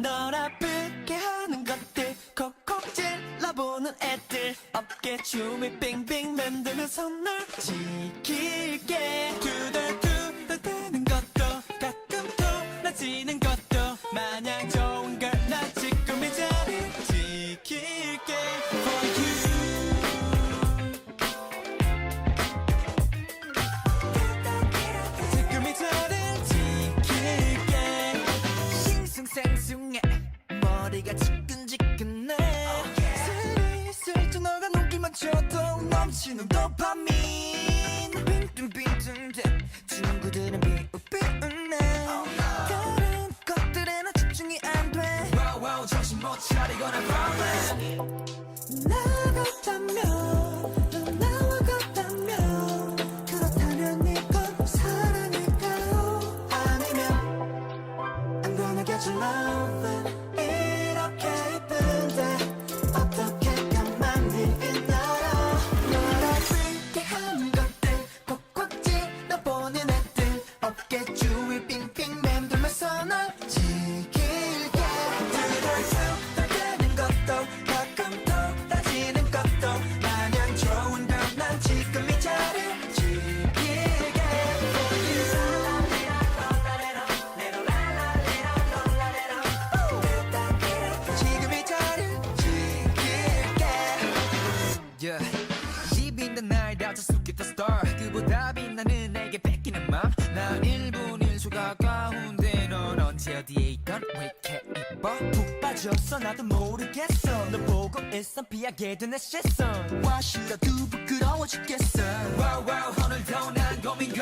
널 아프게 하는 것들 콕콕 찔러보는 애들 어깨 춤을 빙빙 만들면서 널 지킬게 두덜두덜대는 것도 가끔 돌아지는 것도 마냥 좋은 걸 난 지금 이 자리 지킬게 For you 지금 이 자리 지킬게 싱숭생숭해 머리가 지끈지끈해 슬슬 너가 눈길만 쳐도 넘치는 도파민 빈둥빈둥대 친구들은 비웃비웃네 다른 것들에는 집중이 안돼 wow, 정신 못 차리거나 problem 나 같다면 넌 나와 같다면 그렇다면 이건 사랑일까요 아니면 I'm gonna get your love 이렇게 예쁜데 어떻게 가만히 있나요 널 아프게 하는 것들 콕콕 찔러보는 애들 어깨 주위 빙빙 맴돌면서 널 지킬게 두덜두덜대는 것도 가끔 돌아지는 것도 마냥 좋은 걸 난 지금 이 자리 지킬게 For you 지금 이 자리 지킬게 Deep in the night out just look at the star 그보다 빛나는 내게 뺏기는 맘난 1분 1초 가까운데 넌 언제 어디에 있건 왜 이렇게 이뻐 푹 빠졌어 나도 모르겠어 너 보고 일상 피하게 된 내 시선 와실러도 부끄러워 죽겠어 wow, 오늘도 난 고민